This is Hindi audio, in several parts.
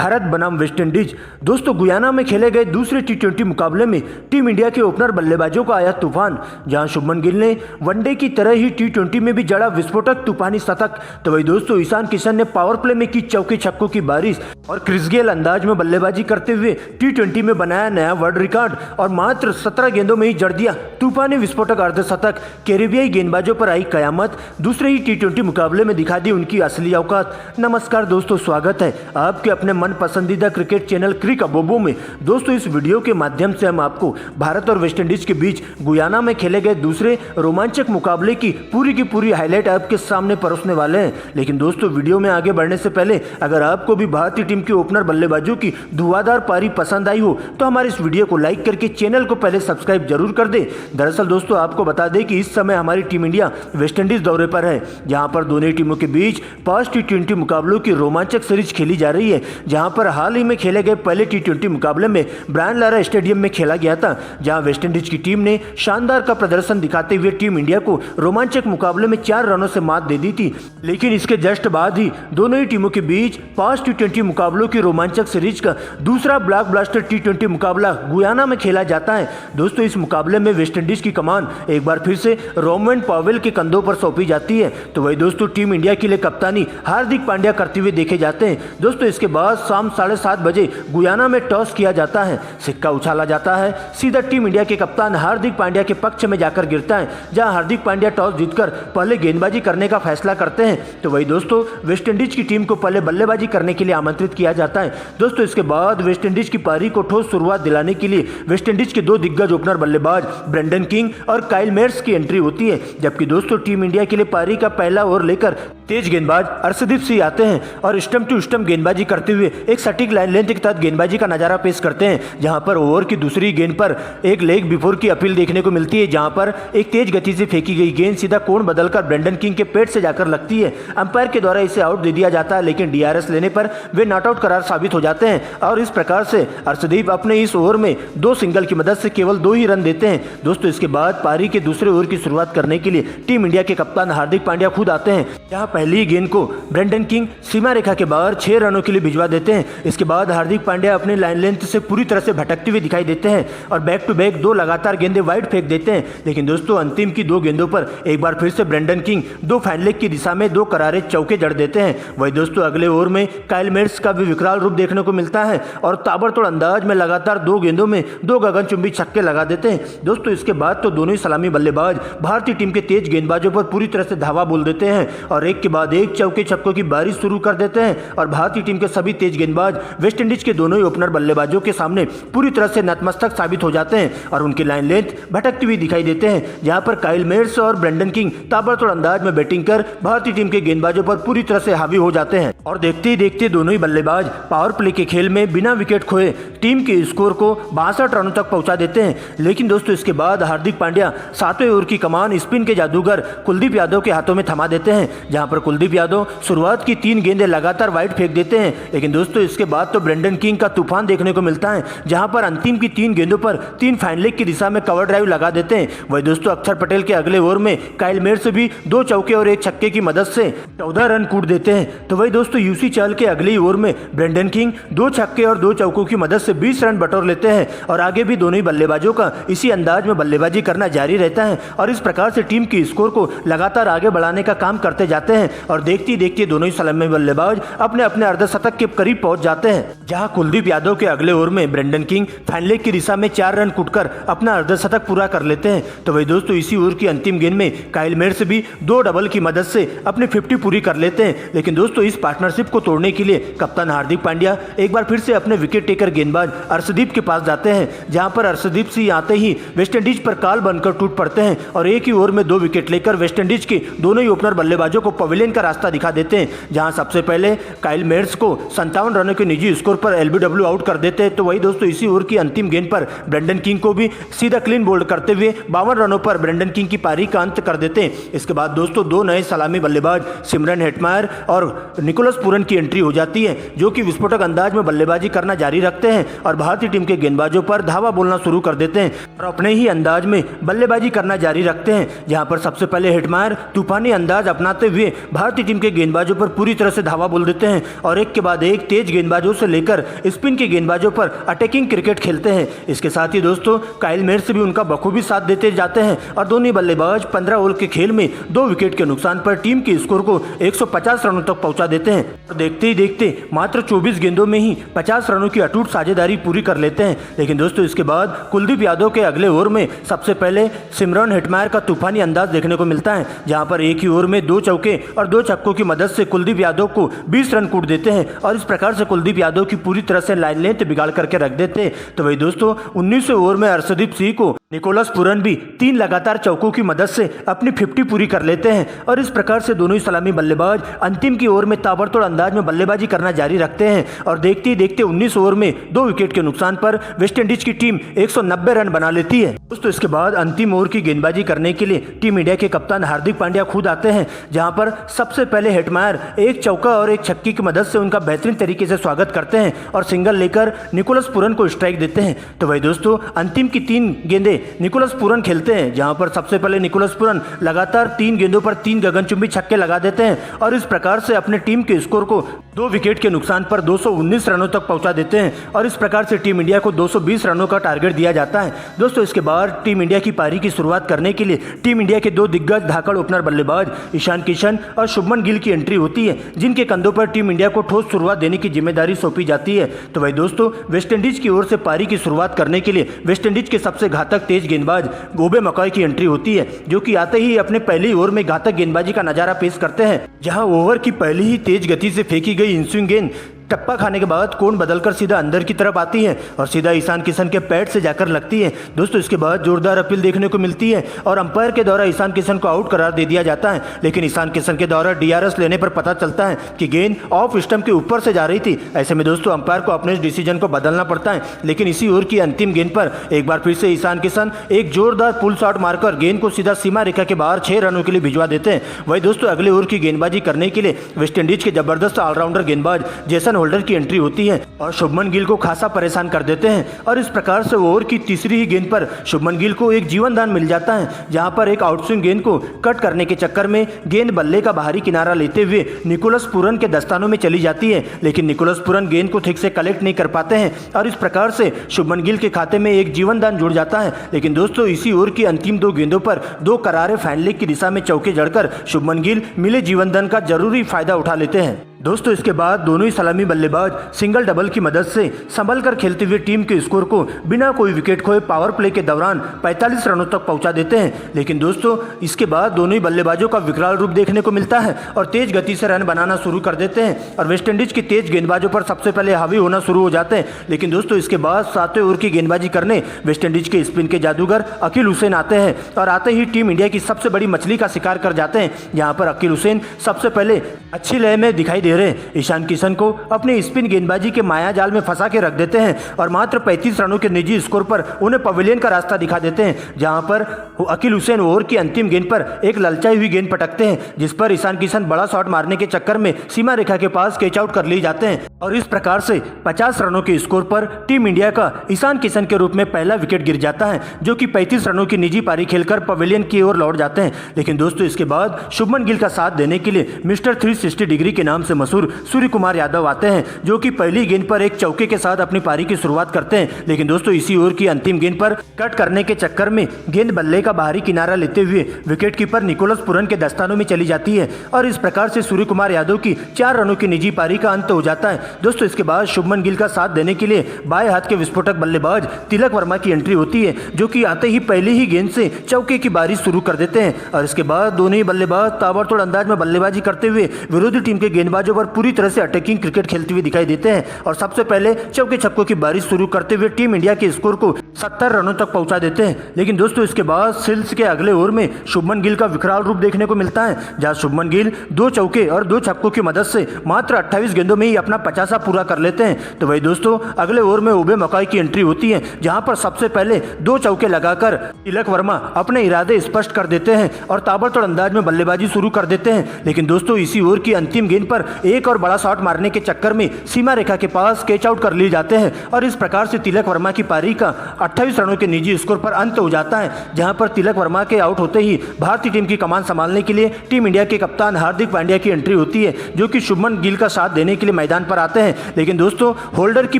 भारत बनाम वेस्टइंडीज। दोस्तों गुयाना में खेले गए दूसरे टी20 मुकाबले में टीम इंडिया के ओपनर बल्लेबाजों का आया तूफान। जहां शुभमन गिल ने वनडे की तरह ही टी20 में भी जड़ा विस्फोटक तूफानी शतक, तो वही दोस्तों ईशान किशन ने पावर प्ले में की चौके छक्कों की बारिश और क्रिस गेल अंदाज में बल्लेबाजी करते हुए टी20 में बनाया नया वर्ल्ड रिकॉर्ड और मात्र 17 गेंदों में ही जड़ दिया तूफानी विस्फोटक अर्धशतक। कैरेबियाई गेंदबाजों पर आई कयामत, दूसरे ही टी20 मुकाबले में दिखा दी उनकी असली औकात। नमस्कार दोस्तों, स्वागत है आपके अपने मन पसंदीदा क्रिकेट चैनल क्रिक अबोबो में। दोस्तों इस वीडियो के माध्यम से हम आपको भारत और वेस्टइंडीज के बीच गुयाना में खेले गए दूसरे रोमांचक मुकाबले की पूरी हाईलाइट आपके सामने परोसने वाले हैं। लेकिन दोस्तों वीडियो में आगे बढ़ने से पहले अगर आपको भी भारतीय टीम के ओपनर बल्लेबाजों की धुआंधार पारी पसंद आई हो तो हमारे इस वीडियो को लाइक करके चैनल को पहले सब्सक्राइब जरूर कर दे। दरअसल दोस्तों आपको बता दें कि इस समय हमारी टीम इंडिया वेस्टइंडीज दौरे पर है, जहां पर दोनों टीमों के बीच 5 टी20 मुकाबलों की रोमांचक सीरीज खेली जा रही है। जहां पर हाल ही में खेले गए पहले टी20 मुकाबले में ब्रायन लारा स्टेडियम में खेला गया था, जहां वेस्टइंडीज की टीम ने शानदार का प्रदर्शन दिखाते हुए टीम इंडिया को रोमांचक मुकाबले में 4 रनों से मात दे दी थी। लेकिन इसके जस्ट बाद ही दोनों ही टीमों के बीच 5 टी20 मुकाबलों की रोमांचक सीरीज का दूसरा ब्लॉकबस्टर टी20 मुकाबला गुयाना में खेला जाता है। दोस्तों इस मुकाबले में वेस्टइंडीज की कमान एक बार फिर से रोमन पॉवेल के कंधों पर सौंपी जाती है, तो वही दोस्तों टीम इंडिया के लिए कप्तानी हार्दिक पांड्या करते हुए देखे जाते हैं। दोस्तों इसके बाद शाम 7:30 बजे गुयाना में टॉस किया जाता है, सिक्का उछाला जाता है, सीधा टीम इंडिया के कप्तान हार्दिक पांड्या के पक्ष में जाकर गिरता है, जहां हार्दिक पांड्या टॉस जीतकर पहले गेंदबाजी करने का फैसला करते हैं। तो वही दोस्तों वेस्टइंडीज की टीम को पहले बल्लेबाजी करने के लिए आमंत्रित किया जाता है। दोस्तों इसके बाद वेस्टइंडीज की पारी को ठोस शुरुआत दिलाने के लिए वेस्टइंडीज के 2 दिग्गज ओपनर बल्लेबाज ब्रेंडन किंग और काइल मेयर्स की एंट्री होती है, जबकि दोस्तों टीम इंडिया के लिए पारी का पहला ओवर लेकर तेज गेंदबाज अर्शदीप सिंह आते हैं और स्टंप टू स्टंप गेंदबाजी करते हुए एक सटीक लाइन लेंथ के तहत गेंदबाजी का नजारा पेश करते हैं। जहां पर ओवर की दूसरी गेंद पर एक लेग बिफोर की अपील देखने को मिलती है, जहां पर एक तेज गति से फेंकी गई गेंद सीधा कोण बदलकर ब्रेंडन किंग के पेट से जाकर लगती है। अंपायर के द्वारा इसे आउट दे दिया जाता है, लेकिन डीआरएस लेने पर वे नॉट आउट करार साबित हो जाते हैं और इस प्रकार से अर्शदीप अपने इस ओवर में 2 सिंगल की मदद से केवल 2 ही रन देते हैं। दोस्तों इसके बाद पारी के दूसरे ओवर की शुरुआत करने के लिए टीम इंडिया के कप्तान हार्दिक पांड्या खुद आते हैं, जहां पहली गेंद को ब्रेंडन किंग सीमा रेखा के बाहर 6 रनों के लिए भिजवा देते हैं। इसके बाद हार्दिक पांड्या अपने लाइन लेंथ से पूरी तरह से भटकते हुए दिखाई देते हैं और बैक टू बैक 2 लगातार गेंदें वाइड फेंक देते हैं। लेकिन दोस्तों अंतिम की 2 गेंदों पर एक बार फिर से ब्रेंडन किंग 2 फाइन लेग की दिशा में 2 करारे चौके जड़ देते हैं। वही दोस्तों अगले ओवर में काइल मेयर्स का भी विकराल रूप देखने को मिलता है और ताबड़तोड़ अंदाज में लगातार 2 गेंदों में 2 गगनचुंबी छक्के लगा देते हैं। दोस्तों इसके बाद तो दोनों ही सलामी बल्लेबाज भारतीय टीम के तेज गेंदबाजों पर पूरी तरह से धावा बोल देते हैं और एक के बाद एक चौके छक्कों की बारिश शुरू कर देते हैं और भारतीय टीम के सभी तेज गेंदबाज वेस्टइंडीज के दोनों ही ओपनर बल्लेबाजों के सामने पूरी तरह से नतमस्तक साबित हो जाते हैं और उनकी लाइन लेंथ भटकती हुई दिखाई देते हैं। जहां पर काइल मेयर्स और ब्रेंडन किंग ताबड़तोड़ अंदाज में बैटिंग कर भारतीय टीम के गेंदबाजों पर पूरी तरह से हावी हो जाते हैं और देखते ही देखते दोनों ही बल्लेबाज पावर प्ले के खेल में बिना विकेट खोए टीम के स्कोर को 62 रनों तक पहुंचा देते हैं। लेकिन दोस्तों इसके बाद हार्दिक पांड्या 7वें ओवर की कमान स्पिन के जादूगर कुलदीप यादव के हाथों में थमा देते हैं, जहां पर कुलदीप यादव शुरुआत की 3 गेंदें लगातार वाइड फेंक देते हैं। लेकिन दोस्तों इसके बाद तो ब्रेंडन किंग का तूफान देखने को मिलता है, जहां पर अंतिम की 3 गेंदों पर 3 फाइन लेग की दिशा में कवर ड्राइव लगा देते हैं। वही दोस्तों अक्षर पटेल के अगले ओवर में काइल मेयर्स भी 2 चौके और 1 छक्के की मदद से 14 रन कूट देते हैं। तो वही दोस्तों यूसी चहल के अगले ओवर में ब्रेंडन किंग 2 छक्के और 2 चौकों की मदद से 20 रन बटोर लेते हैं और आगे भी दोनों ही बल्लेबाजों का इसी अंदाज में बल्लेबाजी करना जारी रहता है और इस प्रकार से टीम की स्कोर को लगातार आगे बढ़ाने का काम करते जाते हैं और देखते देखते दोनों ही सलामी बल्लेबाज अपने अपने अर्धशतक के करीब पहुंच जाते हैं। जहां कुलदीप यादव के अगले ओवर में ब्रेंडन किंग फाइन लेग की दिशा में 4 रन कूटकर अपना अर्धशतक पूरा कर लेते हैं। तो वही दोस्तों इसी ओवर की अंतिम गेंद में काइल मेयर्स भी 2 डबल की मदद से अपनी 50 पूरी कर लेते हैं। लेकिन दोस्तों इस पार्टनरशिप को तोड़ने के लिए कप्तान हार्दिक पांड्या एक बार फिर से अपने विकेट टेकर गेंदबाज अर्शदीप के पास जाते हैं, जहां पर अर्शदीप सिंह आते ही वेस्टइंडीज पर काल बनकर टूट पड़ते हैं और एक ही ओवर में 2 विकेट लेकर वेस्टइंडीज के दोनों ही ओपनर बल्लेबाजों को पवेलियन का रास्ता दिखा देते हैं। जहां सबसे पहले काइल मेयर्स को 57 रनों के निजी स्कोर पर एलबीडब्ल्यू आउट कर देते हैं। तो वही दोस्तों इसी ओवर की अंतिम गेंद पर ब्रेंडन किंग को भी सीधा क्लीन बोल्ड करते हुए 52 रनों पर ब्रेंडन किंग की पारी का अंत कर देते हैं। इसके बाद दोस्तों 2 नए सलामी बल्लेबाज सिमरन हेटमायर और निकोलस पूरन की एंट्री हो जाती है, जो कि विस्फोटक अंदाज में बल्लेबाजी करना जारी रखते हैं और भारतीय टीम के गेंदबाजों पर धावा बोलना शुरू कर देते हैं और अपने ही अंदाज में बल्लेबाजी करना जारी रखते हैं। जहां पर सबसे पहले हेटमायर तूफानी अंदाज अपनाते हुए भारतीय टीम के गेंदबाजों पर पूरी तरह से धावा बोल देते हैं और एक के बाद एक तेज गेंदबाजों से लेकर स्पिन के गेंदबाजों पर अटैकिंग क्रिकेट खेलते हैं। इसके साथ ही दोस्तों काइल मेयर्स भी उनका बखूबी साथ देते जाते हैं और दोनों बल्लेबाज 15 ओवर के खेल में 2 विकेट के नुकसान पर टीम के स्कोर को 150 रनों तक पहुंचा देते हैं और देखते ही देखते मात्र 24 गेंदों में ही 50 रनों की अटूट साझेदारी पूरी कर लेते हैं। लेकिन दोस्तों इसके बाद कुलदीप यादव के अगले ओवर में सबसे पहले सिमरन हेटमायर का तूफानी अंदाज देखने को मिलता है, जहां पर एक ही ओवर में 2 चौके और 2 छक्कों की मदद से कुलदीप यादव को 20 रन कूट देते हैं और इस प्रकार से कुलदीप यादव की पूरी तरह से लाइन लेंथ बिगाड़ करके रख देते हैं। तो वही दोस्तों 19वें ओवर में हर्षदीप सिंह को निकोलस पूरन भी 3 लगातार चौकों की मदद से अपनी 50 पूरी कर लेते हैं और इस प्रकार से दोनों ही सलामी बल्लेबाज अंतिम की ओवर में ताबड़तोड़ अंदाज में बल्लेबाजी करना जारी रखते हैं और देखते ही देखते 19 ओवर में 2 विकेट के नुकसान पर वेस्टइंडीज की टीम 190 रन बना लेती है। दोस्तों इसके बाद अंतिम ओवर की गेंदबाजी करने के लिए टीम इंडिया के कप्तान हार्दिक पांड्या खुद आते हैं, जहां पर सबसे पहले हेटमायर एक चौका और एक छक्के की मदद से उनका बेहतरीन तरीके से स्वागत करते हैं और सिंगल लेकर निकोलस पूरन को स्ट्राइक देते हैं। तो वही दोस्तों अंतिम की 3 गेंदें निकोलस पूरन खेलते हैं, जहां पर सबसे पहले निकोलस पूरन लगातार 3 गेंदों पर 3 गगनचुंबी छक्के लगा देते हैं और इस प्रकार से अपने टीम के स्कोर को 2 विकेट के नुकसान पर 219 रनों तक पहुंचा देते हैं और इस प्रकार से टीम इंडिया को 220 रनों का टारगेट दिया जाता है। दोस्तों इसके बाद टीम इंडिया की पारी की शुरुआत करने के लिए टीम इंडिया के 2 दिग्गज धाकड़ ओपनर बल्लेबाज ईशान किशन और शुभमन गिल की एंट्री होती है, जिनके कंधों पर टीम इंडिया को ठोस शुरुआत देने की जिम्मेदारी सौंपी जाती है। तो वही दोस्तों वेस्टइंडीज की ओर से पारी की शुरुआत करने के लिए वेस्टइंडीज के सबसे घातक तेज गेंदबाज ओबे मैकॉय की एंट्री होती है, जो कि आते ही अपने पहली ओवर में घातक गेंदबाजी का नजारा पेश करते हैं, जहां ओवर की पहली ही तेज गति से फेंकी गई इनस्विंग गेंद टप्पा खाने के बाद कोण बदलकर सीधा अंदर की तरफ आती है और सीधा ईशान किशन के पैड से जाकर लगती है। दोस्तों इसके बाद जोरदार अपील देखने को मिलती है और अंपायर के द्वारा ईशान किशन को आउट करार दे दिया जाता है, लेकिन ईशान किशन के द्वारा DRS लेने पर पता चलता है कि गेंद ऑफ स्टंप के ऊपर से जा रही थी। ऐसे में दोस्तों अंपायर को अपने डिसीजन को बदलना पड़ता है, लेकिन इसी ओवर की अंतिम गेंद पर एक बार फिर से ईशान किशन एक जोरदार पुल शॉट मारकर गेंद को सीधा सीमा रेखा के बाहर 6 रनों के लिए भिजवा देते हैं। वही दोस्तों अगले ओवर की गेंदबाजी करने के लिए वेस्टइंडीज के जबरदस्त ऑलराउंडर गेंदबाज जेसन होल्डर की एंट्री होती है और शुभमन गिल को खासा परेशान कर देते हैं और इस प्रकार से ओवर की तीसरी ही गेंद पर शुभमन गिल को एक जीवन दान मिल जाता है, जहां पर एक आउटस्विंग गेंद को कट करने के चक्कर में गेंद बल्ले का बाहरी किनारा लेते हुए निकोलस पूरन के दस्तानों में चली जाती है, लेकिन निकोलस पूरन गेंद को ठीक से कलेक्ट नहीं कर पाते हैं और इस प्रकार से शुभमन गिल के खाते में एक जीवन दान जुड़ जाता है। लेकिन दोस्तों इसी ओवर की अंतिम 2 गेंदों पर 2 करारे फाइन लेग की दिशा में चौके जड़कर शुभमन गिल मिले जीवन दान का जरूरी फायदा उठा लेते हैं। दोस्तों इसके बाद दोनों ही सलामी बल्लेबाज सिंगल डबल की मदद से संभल कर खेलते हुए टीम के स्कोर को बिना कोई विकेट खोए पावर प्ले के दौरान 45 रनों तक पहुंचा देते हैं। लेकिन दोस्तों इसके बाद दोनों ही बल्लेबाजों का विकराल रूप देखने को मिलता है और तेज गति से रन बनाना शुरू कर देते हैं और वेस्टइंडीज के तेज गेंदबाजों पर सबसे पहले हावी होना शुरू हो जाते हैं। लेकिन दोस्तों इसके बाद 7वें ओवर की गेंदबाजी करने वेस्टइंडीज के स्पिन के जादूगर अकील हुसैन आते हैं और आते ही टीम इंडिया की सबसे बड़ी मछली का शिकार कर जाते हैं। यहाँ पर अकील हुसैन सबसे पहले अच्छी लय में दिखाई दे रहे ईशान किशन को अपनी स्पिन गेंदबाजी के माया जाल में फंसा के रख देते हैं और मात्र 35 रनों के निजी स्कोर पर उन्हें पवेलियन का रास्ता दिखा देते हैं, जहां पर अकील हुसैन ओवर की अंतिम गेंद पर एक ललचाई हुई गेंद पटकते हैं, जिस पर ईशान किशन बड़ा शॉट मारने के चक्कर में सीमा रेखा के पास कैच आउट कर लिए जाते हैं और इस प्रकार से 50 रनों के स्कोर पर टीम इंडिया का ईशान किशन के रूप में पहला विकेट गिर जाता है, जो कि 35 रनों की निजी पारी खेलकर पवेलियन की ओर लौट जाते हैं। लेकिन दोस्तों इसके बाद शुभमन गिल का साथ देने के लिए मिस्टर 360 डिग्री के नाम से मशहूर सूर्य कुमार यादव आते हैं, जो कि पहली गेंद पर एक चौके के साथ अपनी पारी की शुरुआत करते हैं। लेकिन दोस्तों इसी ओवर की अंतिम गेंद पर कट करने के चक्कर में गेंद बल्ले का बाहरी किनारा लेते हुए विकेट कीपर निकोलस पूरन के दस्तानों में चली जाती है और इस प्रकार से सूर्य कुमार यादव की 4 रनों की निजी पारी का अंत हो जाता है। दोस्तों इसके बाद शुभमन गिल का साथ देने के लिए बाएं हाथ के विस्फोटक बल्लेबाज तिलक वर्मा की एंट्री होती है, जो कि आते ही पहली ही गेंद से चौके की बारिश शुरू कर देते हैं और इसके बाद दोनों ही बल्लेबाज ताबड़तोड़ अंदाज में बल्लेबाजी करते हुए विरोधी टीम के गेंदबाजों पर पूरी तरह से अटैकिंग क्रिकेट खेलते हुए दिखाई देते हैं और सबसे पहले चौके छक्कों की बारिश शुरू करते हुए टीम इंडिया के स्कोर को 70 रनों तक पहुंचा देते हैं। लेकिन दोस्तों इसके बाद सील्स के अगले ओवर में शुभमन गिल का विकराल रूप देखने को मिलता है, जहां शुभमन गिल 2 चौके और 2 छक्कों की मदद से मात्र 28 गेंदों में ही अपना 50 पूरा कर लेते हैं। तो वही दोस्तों अगले ओवर में ओबे मैकॉय की एंट्री होती है, जहां पर सबसे पहले 2 चौके लगाकर तिलक वर्मा अपने इरादे स्पष्ट कर देते हैं और ताबड़तोड़ अंदाज में बल्लेबाजी शुरू कर देते हैं। लेकिन दोस्तों इसी ओवर की अंतिम गेंद पर एक और बड़ा शॉट मारने के चक्कर में सीमा रेखा के पास कैच आउट कर लिए जाते हैं और इस प्रकार से तिलक वर्मा की पारी का 28 रनों के निजी स्कोर पर अंत हो जाता है, जहां पर तिलक वर्मा के आउट होते ही भारतीय टीम की कमान संभालने के लिए टीम इंडिया के कप्तान हार्दिक पांड्या की एंट्री होती है, जो कि शुभमन गिल का साथ देने के लिए मैदान पर आते हैं। लेकिन दोस्तों, होल्डर की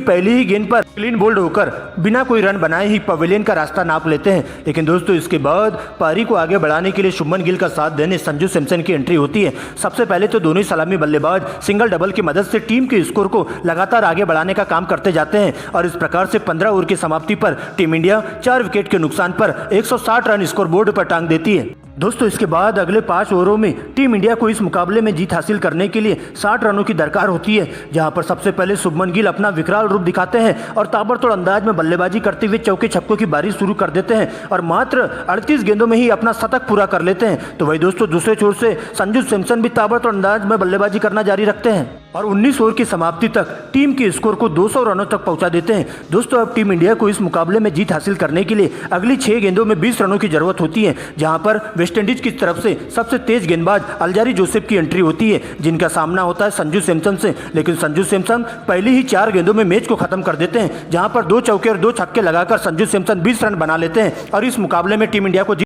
पहली ही गेंद पर क्लीन बोल्ड होकर बिना कोई रन बनाए ही पवेलियन का रास्ता नाप लेते हैं। लेकिन दोस्तों, इसके बाद पारी को आगे बढ़ाने के लिए शुभमन गिल का साथ देने संजू सैमसन की एंट्री होती है। सबसे पहले तो दोनों ही सलामी बल्लेबाज सिंगल डबल की मदद से टीम के स्कोर को लगातार आगे बढ़ाने का काम करते जाते हैं और इस प्रकार से 15 ओवर की समाप्ति पर टीम इंडिया 4 विकेट के नुकसान पर 160 रन स्कोर बोर्ड पर टांग देती है। दोस्तों, इसके बाद अगले 5 ओवरों में टीम इंडिया को इस मुकाबले में जीत हासिल करने के लिए 60 रनों की दरकार होती है, जहां पर सबसे पहले शुभमन गिल अपना विकराल रूप दिखाते हैं और ताबड़तोड़ अंदाज में बल्लेबाजी करते हुए चौके छक्कों की बारिश शुरू कर देते हैं और मात्र 38 गेंदों में ही अपना शतक पूरा कर लेते हैं। तो वही दोस्तों, दूसरे छोर से संजू सैमसन भी ताबड़तोड़ अंदाज में बल्लेबाजी करना जारी रखते हैं और 19 ओवर की समाप्ति तक टीम के स्कोर को 200 रनों तक पहुंचा देते हैं। दोस्तों, अब टीम इंडिया को इस मुकाबले में जीत हासिल करने के लिए अगली 6 गेंदों में 20 रनों की जरूरत होती है, जहां पर वेस्टइंडीज की तरफ से सबसे तेज गेंदबाज अल्जारी जोसेफ की एंट्री होती है, जिनका सामना होता है संजू सैमसन से। लेकिन संजू सैमसन पहली ही 4 गेंदों में मैच को खत्म कर देते हैं, जहां पर 2 चौके और 2 छक्के लगाकर संजू सैमसन 20 रन बना लेते हैं और इस मुकाबले में टीम इंडिया को